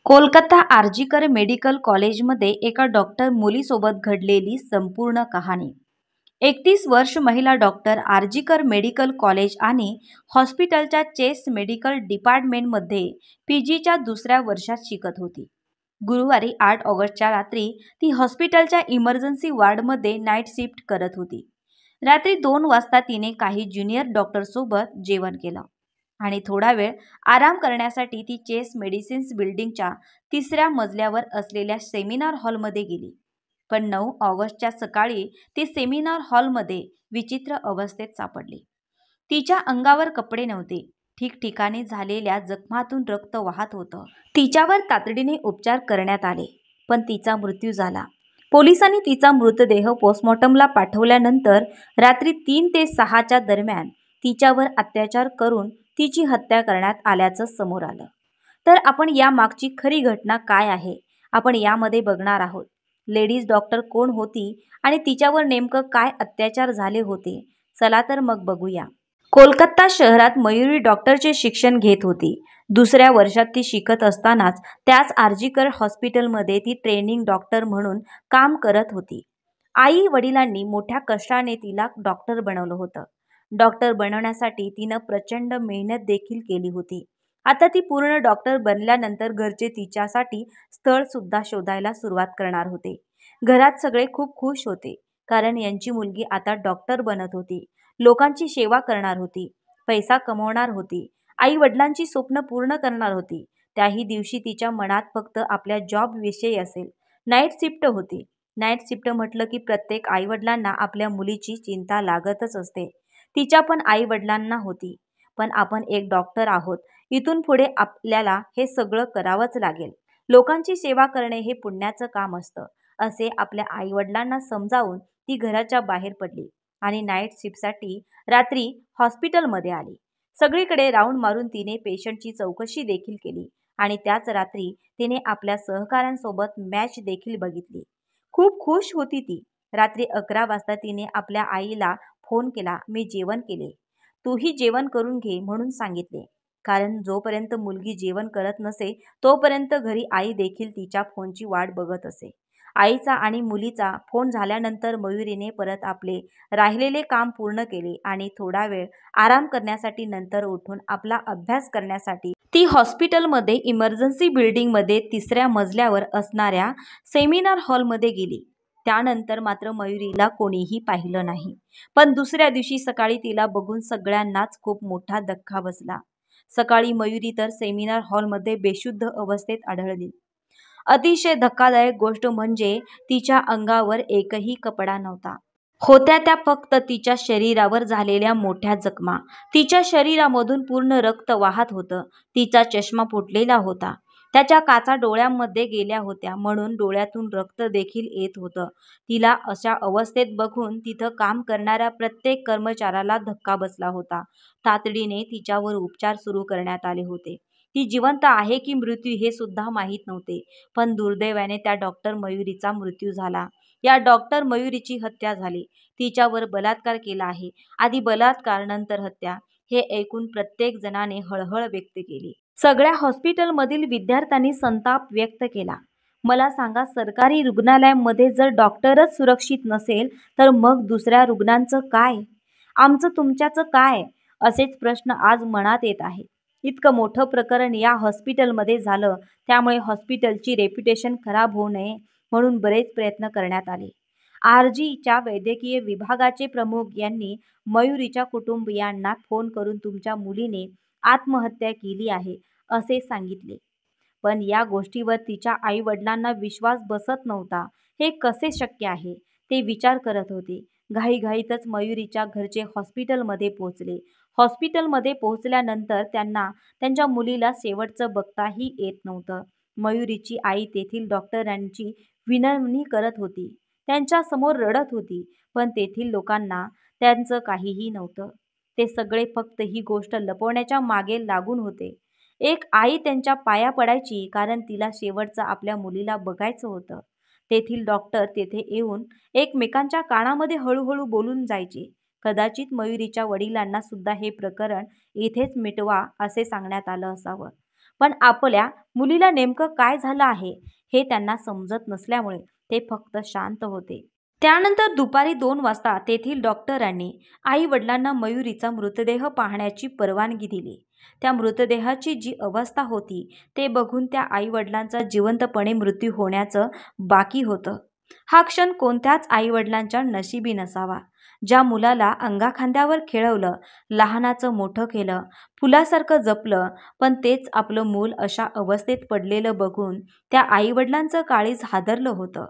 Kolkata RG Kar medical कॉलेजमध्ये एका doctor मुलीसोबत घडलेली संपूर्ण कहाणी। 31 वर्ष महिला डॉक्टर आर्जीकर मेडिकल कॉलेज आणि हॉस्पिटलच्या चेस्ट मेडिकल डिपार्टमेंटमध्ये पीजीच्या दुसऱ्या वर्षात शिकत होती। गुरुवारी 8 ऑगस्टच्या रात्री ती हॉस्पिटलच्या इमर्जन्सी वॉर्डमध्ये नाईट शिफ्ट करत होती। रात्री 2 वाजता तिने काही ज्युनियर डॉक्टरसोबत जेवण केलं आणि थोडा वेळ आराम करण्यासाठी ती चेस्ट मेडिसिन्स बिल्डिंगच्या 3ऱ्या मजल्यावर असलेल्या सेमिनार हॉलमध्ये गेली। पण 9 ऑगस्टच्या सकाळी ती सेमिनार हॉलमध्ये विचित्र अवस्थेत सापडली। तिच्या अंगावर कपडे नव्हते, ठिकठिकाणी झालेल्या जखमातून रक्त वाहत होतं। तिच्यावर तातडीने उपचार करण्यात आले, पण तिचा मृत्यू झाला। पोलिसांनी तिचा मृतदेह पोस्टमॉर्टमला पाठवल्यानंतर रात्री 3 ते 6च्या दरम्यान तिच्यावर अत्याचार करून तिची हत्या करण्यात आल्याचं समोर आलं। तर आपण यामागची खरी घटना काय आहे आपण यामध्ये बघणार आहोत। लेडीज डॉक्टर कोण होती आणि तिच्यावर नेमकं काय अत्याचार झाले होते, चला तर मग बघूया। कोलकाता शहरात मयुरी डॉक्टरचे शिक्षण घेत होती। दुसऱ्या वर्षात ती शिकत असतानाच त्याच आर्जीकर हॉस्पिटलमध्ये ती ट्रेनिंग डॉक्टर म्हणून काम करत होती। आई वडिलांनी मोठ्या कष्टाने तिला डॉक्टर बनवलं होतं। डॉक्टर बनवण्यासाठी तिनं प्रचंड मेहनत देखील केली होती। आता ती पूर्ण डॉक्टर बनल्यानंतर घरचे तिच्यासाठी स्थळ सुद्धा शोधायला सुरुवात करणार होते। घरात सगळे खूप खुश होते, कारण यांची मुलगी आता डॉक्टर बनत होती, लोकांची सेवा करणार होती, पैसा कमवणार होती, आई वडिलांची स्वप्न पूर्ण करणार होती। त्याही दिवशी तिच्या मनात फक्त आपल्या जॉब विषयी असेल। नाईट शिफ्ट होती। नाईट शिफ्ट म्हटलं की प्रत्येक आई वडिलांना आपल्या मुलीची चिंता लागतच असते। तिच्या पण आई वडिलांना होती, पण आपण एक डॉक्टर आहोत, इथून पुढे आपल्याला हे सगळं करावंच लागेल। लोकांची सेवा करणे हे पुण्याचं काम असतं, असे आपल्या आई वडिलांना समजावून ती घराच्या बाहेर पडली आणि नाईट शिफ्टसाठी रात्री हॉस्पिटलमध्ये आली। सगळीकडे राऊंड मारून तिने पेशंटची चौकशी देखील केली आणि त्याच रात्री तिने आपल्या सहकाऱ्यांसोबत मॅच देखील बघितली। खूप खुश होती ती। रात्री 11 वाजता तिने आपल्या आईला फोन केला, मी जेवण केले, तूही जेवण करून घे म्हणून सांगितले, कारण जोपर्यंत मुलगी जेवण करत नसे तोपर्यंत घरी आई देखील तिच्या फोनची वाट बघत असे। आईचा आणि मुलीचा फोन झाल्यानंतर मयुरीने परत आपले राहिलेले काम पूर्ण केले आणि थोडा वेळ आराम करण्यासाठी नंतर उठून आपला अभ्यास करण्यासाठी ती हॉस्पिटलमध्ये इमर्जन्सी बिल्डिंगमध्ये 3ऱ्या मजल्यावर असणाऱ्या सेमिनार हॉलमध्ये गेली। त्यानंतर मात्र मयुरीला कोणीही पाहिलं नाही, पण दुसऱ्या दिवशी सकाळी तिला बघून सगळ्यांनाच खूप मोठा धक्का बसला। सकाळी मयुरी तर सेमिनार हॉलमध्ये बेशुद्ध अवस्थेत आढळली। अतिशय धक्कादायक गोष्ट म्हणजे तिच्या अंगावर एकही कपडा नव्हता। होत्या त्या फक्त तिच्या शरीरावर झालेल्या मोठ्या जखमा। तिच्या शरीरामधून पूर्ण रक्त वाहत होतं। तिचा चष्मा फुटलेला होता, त्याच्या काचा डोळ्यांमध्ये गेल्या होत्या, म्हणून डोळ्यातून रक्त देखील येत होतं। तिला अशा अवस्थेत बघून तिथं काम करणाऱ्या प्रत्येक कर्मचाऱ्याला धक्का बसला होता। तातडीने तिच्यावर उपचार सुरू करण्यात आले होते। ती जिवंत आहे की मृत्यू हे सुद्धा माहीत नव्हते, पण दुर्दैवाने त्या डॉक्टर मयुरीचा मृत्यू झाला। या डॉक्टर मयुरीची हत्या झाली। तिच्यावर बलात्कार केला आहे, आधी बलात्कार नंतर हत्या, हे ऐकून प्रत्येक जणाने हळहळ व्यक्त केली। सगळ्या हॉस्पिटलमधील विद्यार्थ्यांनी संताप व्यक्त केला। मला सांगा, सरकारी रुग्णालयामध्ये जर डॉक्टरच सुरक्षित नसेल तर मग दुसऱ्या रुग्णांचं काय, आमचं तुमच्याचं काय, असेच प्रश्न आज मनात येत आहेत। इतकं मोठं प्रकरण या हॉस्पिटलमध्ये झालं, त्यामुळे हॉस्पिटलची रेप्युटेशन खराब होऊ नये म्हणून बरेच प्रयत्न करण्यात आले। आरजीच्या वैद्यकीय विभागाचे प्रमुख यांनी मयुरीच्या कुटुंबियांना फोन करून तुमच्या मुलीने आत्महत्या केली आहे असे सांगितले, पण या गोष्टीवर तिच्या आई वडिलांना विश्वास बसत नव्हता। हे कसे शक्य आहे ते विचार करत होते। घाईघाईतच मयुरीच्या घरचे हॉस्पिटलमध्ये पोहोचले। हॉस्पिटलमध्ये पोहोचल्यानंतर त्यांना त्यांच्या मुलीला शेवटचं बघताही येत नव्हतं। मयुरीची आई तेथील डॉक्टरांची विनवणी करत होती, त्यांच्या समोर रडत होती, पण तेथील लोकांना त्यांचं काहीही नव्हतं। ते सगळे फक्त ही गोष्ट लपवण्याच्या मागे लागून होते। एक आई त्यांच्या पाया पडायची, कारण तिला शेवटचं आपल्या मुलीला बघायचं होतं। तेथील डॉक्टर तेथे येऊन एकमेकांच्या कानामध्ये हळूहळू बोलून जायचे। कदाचित मयुरीच्या वडिलांना सुद्धा हे प्रकरण इथेच मिटवा असे सांगण्यात आलं असावं, पण आपल्या मुलीला नेमकं काय झालं आहे हे त्यांना समजत नसल्यामुळे ते फक्त शांत होते. त्यानंतर दुपारी 2 वाजता तेथील डॉक्टरांनी आई वडिलांना मयुरीचा मृतदेह पाहण्याची परवानगी दिली. त्या मृतदेहाची जी अवस्था होती ते बघून त्या आई वडिलांचा जिवंतपणे मृत्यू होण्याचं बाकी होतं. हा क्षण कोणत्याच आई वडिलांच्या नशिबी नसावा. ज्या मुलाला अंगाखांद्यावर खेळवलं, लहानाचं मोठं केलं, फुलासारखं जपलं, पण तेच आपलं मूल अशा अवस्थेत पडलेलं बघून त्या आई वडिलांचं काळीज हादरलं होतं.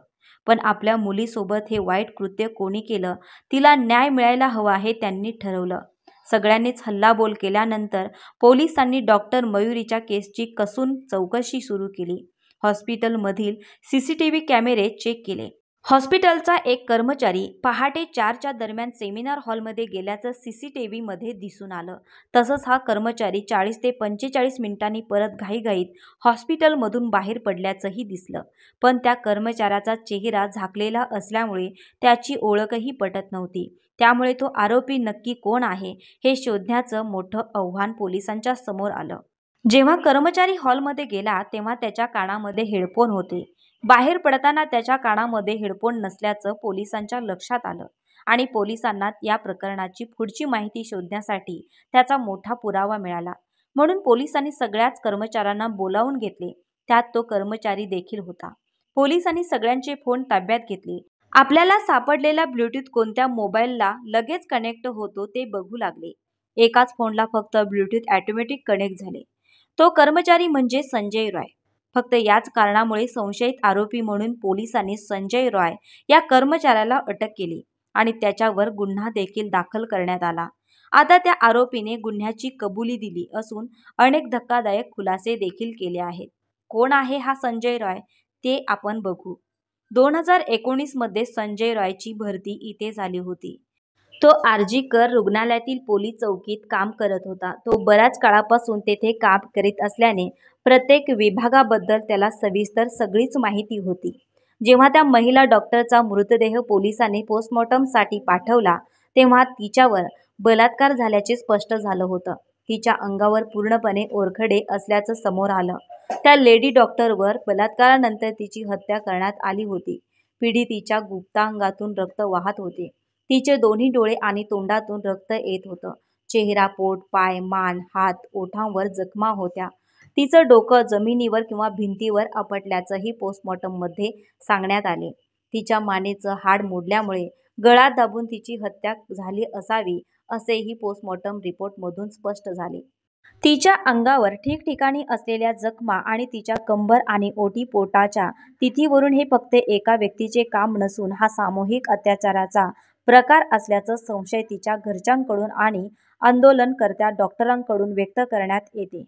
पण आपल्या मुलीसोबत हे वाईट कृत्य कोणी केलं, तिला न्याय मिळायला हवा हे त्यांनी ठरवलं. सगळ्यांनीच हल्लाबोल केल्यानंतर पोलिसांनी डॉक्टर मयुरीच्या केसची कसून चौकशी सुरू केली. हॉस्पिटलमधील सीसीटीव्ही कॅमेरे चेक केले. हॉस्पिटलचा एक कर्मचारी पहाटे 4च्या दरम्यान सेमिनार हॉलमध्ये गेल्याचं सीसीटीव्हीमध्ये दिसून आलं. तसंच हा कर्मचारी 40 ते 45 मिनिटांनी परत घाईघाईत हॉस्पिटलमधून बाहेर पडल्याचंही दिसलं. पण त्या कर्मचाऱ्याचा चेहरा झाकलेला असल्यामुळे त्याची ओळखही पटत नव्हती. त्यामुळे तो आरोपी नक्की कोण आहे हे शोधण्याचं मोठं आव्हान पोलिसांच्या समोर आलं. जेव्हा कर्मचारी हॉलमध्ये गेला तेव्हा त्याच्या कानामध्ये हेडफोन होते. बाहेर पडताना त्याच्या कानामध्ये हेडफोन नसल्याचं पोलिसांच्या लक्षात आलं आणि पोलिसांना या प्रकरणाची पुढची माहिती शोधण्यासाठी त्याचा मोठा पुरावा मिळाला. म्हणून पोलिसांनी सगळ्याच कर्मचाऱ्यांना बोलावून घेतले. त्यात तो कर्मचारी देखील होता. पोलिसांनी सगळ्यांचे फोन ताब्यात घेतले. आपल्याला सापडलेला ब्लूटूथ कोणत्या मोबाईलला लगेच कनेक्ट होतो ते बघू लागले. एकाच फोनला फक्त ब्लूटूथ ऑटोमॅटिक कनेक्ट झाले. तो कर्मचारी म्हणजे संजय रॉय. फक्त याच कारणामुळे संशयित आरोपी म्हणून पोलिसांनी संजय रॉय या कर्मचाऱ्याला अटक केली आणि त्याच्यावर गुन्हा देखील दाखल करण्यात आला. आता त्या आरोपीने गुन्ह्याची कबुली दिली असून अनेक धक्कादायक खुलासे देखील केले आहेत. कोण आहे हा संजय रॉय ते आपण बघू. 2019 मध्ये संजय रॉयची भरती इथे झाली होती. तो आर्जीकर रुग्णालयातील पोलीस चौकीत काम करत होता. तो बऱ्याच काळापासून तेथे काम करीत असल्याने प्रत्येक विभागाबद्दल त्याला सविस्तर सगळीच माहिती होती. जेव्हा त्या महिला डॉक्टरचा मृतदेह पोलिसांनी पोस्टमॉर्टमसाठी पाठवला तेव्हा तिच्यावर बलात्कार झाल्याचे स्पष्ट झालं होतं. तिच्या अंगावर पूर्णपणे ओरखडे असल्याचं समोर आलं. त्या लेडी डॉक्टरवर बलात्कारानंतर तिची हत्या करण्यात आली होती. पीडितेच्या गुप्तांगातून रक्त वाहत होते. तिचे दोन्ही डोळे आणि तोंडातून रक्त येत होतं. चेहरा, पोट, पाय, मान, हात, ओठांवर जखमा होत्या. तिचं डोकं जमिनीवर किंवा भिंतीवर आपटल्याचंही पोस्टमॉर्टममध्ये सांगण्यात आले. तिच्या मानेचं हाड मोडल्यामुळे गळा दाबून तिची हत्या झाली असावी असेही पोस्टमॉर्टम रिपोर्टमधून स्पष्ट झाले. तिच्या अंगावर ठिकठिकाणी असलेल्या जखमा आणि तिच्या कंबर आणि ओटीपोटाच्या तिथीवरून हे फक्त एका व्यक्तीचे काम नसून हा सामूहिक अत्याचाराचा प्रकार असल्याचा संशय तिच्या घरच्यांकडून आणि आंदोलनकर्त्या डॉक्टरांकडून व्यक्त करण्यात येते.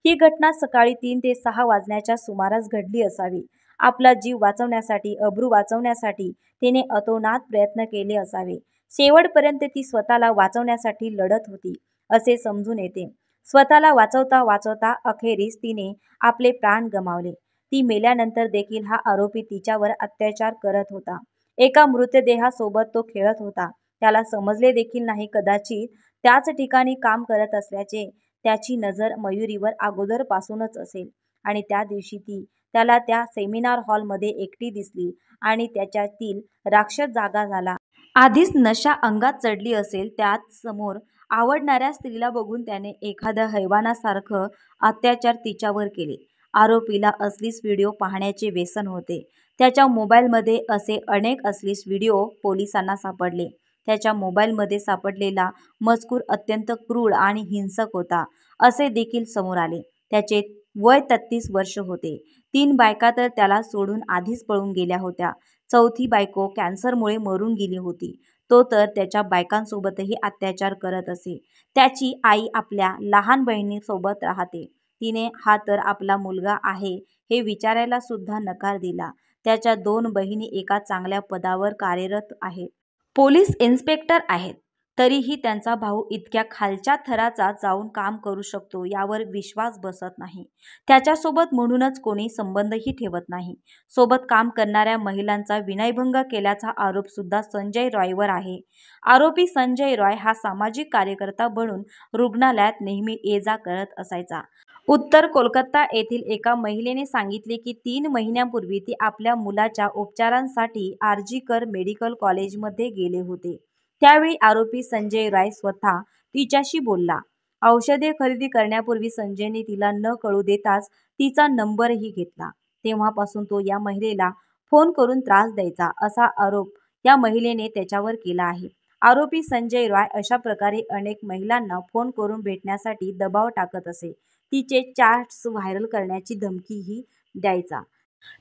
ही घटना सकाळी 3 ते 6 वाजण्याच्या सुमारास घडली असावी. आपला जीव वाचवण्यासाठी, अब्रू वाचवण्यासाठी तिने अतोनात प्रयत्न केले असावे. शेवटपर्यंत ती स्वतःला वाचवण्यासाठी लढत होती असे समजून येते. स्वतःला वाचवता वाचवता अखेरीस तिने आपले प्राण गमावले. ती मेल्यानंतर देखील हा आरोपी तिच्यावर अत्याचार करत होता. एका मृतदेहासोबत तो खेळत होता. त्याला समजले देखील नाही. कदाचित त्याच ठिकाणी काम करत असल्याचे त्याची नजर मयुरीवर अगोदरपासूनच असेल आणि त्या दिवशी ती त्याला त्या सेमिनार हॉलमध्ये एकटी दिसली आणि त्याच्यातील राक्षस जागा झाला. आधीच नशा अंगात चढली असेल, त्यात समोर आवडणाऱ्या स्त्रीला बघून त्याने एखाद्या हैवानासारखं अत्याचार तिच्यावर केले. आरोपीला अश्लील व्हिडिओ पाहण्याचे व्यसन होते. त्याच्या मोबाईलमध्ये असे अनेक अश्लील व्हिडिओ पोलिसांना सापडले. त्याच्या मोबाईलमध्ये सापडलेला मजकूर अत्यंत क्रूर आणि हिंसक होता असे देखील समोर आले. त्याचे वय 33 वर्ष होते. 3 बायका तर त्याला सोडून आधीच पळून गेल्या होत्या. चौथी बायको कॅन्सरमुळे मरून गेली होती. तो तर त्याच्या बायकांसोबतही अत्याचार करत असे. त्याची आई आपल्या लहान बहिणीसोबत राहते. तिने हा तर आपला मुलगा आहे हे विचारायला सुद्धा नकार दिला. त्याच्या 2 बहिणी एका चांगल्या पदावर कार्यरत आहेत. पोलीस इन्स्पेक्टर आहेत. तरीही त्यांचा भाऊ इतक्या खालच्या थराचा जाऊन काम करू शकतो यावर विश्वास बसत नाही. त्याच्यासोबत म्हणूनच कोणी संबंधही ठेवत नाही. सोबत काम करणाऱ्या महिलांचा विनयभंग केल्याचा आरोप सुद्धा संजय रॉयवर आहे. आरोपी संजय रॉय हा सामाजिक कार्यकर्ता बनून रुग्णालयात नेहमी ये-जा करत असायचा. उत्तर कोलकाता येथील एका महिलेने सांगितले की 3 महिन्यांपूर्वी ती आपल्या मुलाच्या उपचारांसाठी आरजीकर मेडिकल कॉलेजमध्ये गेले होते. त्यावेळी आरोपी संजय राय स्वतः तिच्याशी बोलला. औषधे खरेदी करण्यापूर्वी संजयने तिला न कळू देताच तिचा नंबरही घेतला. तेव्हापासून तो या महिलेला फोन करून त्रास द्यायचा असा आरोप या महिलेने त्याच्यावर केला आहे. आरोपी संजय राय अशा प्रकारे अनेक महिलांना फोन करून भेटण्यासाठी दबाव टाकत असे. तिचे चॅट्स व्हायरल करण्याची धमकीही द्यायचा.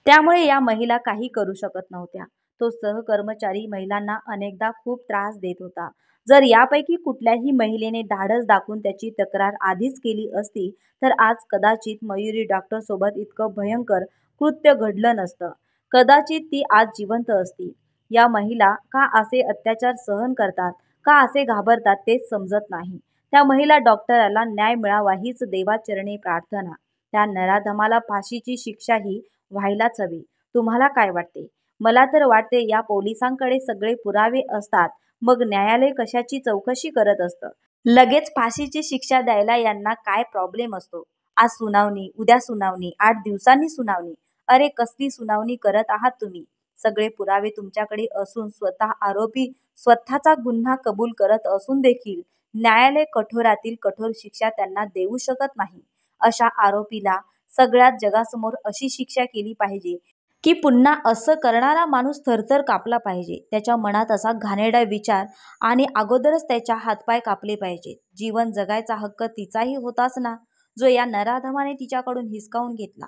त्यामुळे या महिला काही करू शकत नव्हत्या. तो सहकर्मचारी महिलांना अनेकदा खूप त्रास देत होता. जर यापैकी कुठल्याही महिलेने धाडस दाखवून त्याची तक्रार आधीच केली असती तर आज कदाचित मयुरी डॉक्टरसोबत इतकं भयंकर कृत्य घडलं नसतं. कदाचित ती आज जिवंत असती. या महिला का असे अत्याचार सहन करतात, का असे घाबरतात तेच समजत नाही. त्या महिला डॉक्टराला न्याय मिळावा हीच देवाचरणी प्रार्थना. त्या नराधमाला फाशीची शिक्षाही व्हायलाच हवी. तुम्हाला काय वाटते? मला तर वाटते या पोलिसांकडे सगळे पुरावे असतात, मग न्यायालय कशाची चौकशी करत असतं? लगेच फाशीची शिक्षा द्यायला यांना काय प्रॉब्लेम असतो? आज सुनावणी, उद्या सुनावणी, 8 दिवसांनी सुनावणी. अरे कसली सुनावणी करत आहात तुम्ही? सगळे पुरावे तुमच्याकडे असून स्वतः आरोपी स्वतःचा गुन्हा कबूल करत असून देखील न्यायालय कठोरातील कठोर शिक्षा त्यांना देऊ शकत नाही. अशा आरोपीला सगळ्यात जगासमोर अशी शिक्षा केली पाहिजे की पुन्हा असं करणारा माणूस थरथर कापला पाहिजे. त्याच्या मनात असा घाणेरडा विचार आणि अगोदरच त्याच्या हातपाय कापले पाहिजेत. जीवन जगायचा हक्क तिचाही होताच ना, जो या नराधमाने तिच्याकडून हिसकावून घेतला.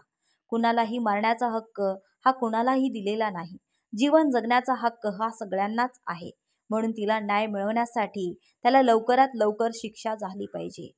कुणालाही मारण्याचा हक्क हा कुणालाही दिलेला नाही. जीवन जगण्याचा हक्क हा सगळ्यांनाच आहे. म्हणून तिला न्याय मिळवण्यासाठी त्याला लवकरात लवकर शिक्षा झाली पाहिजे.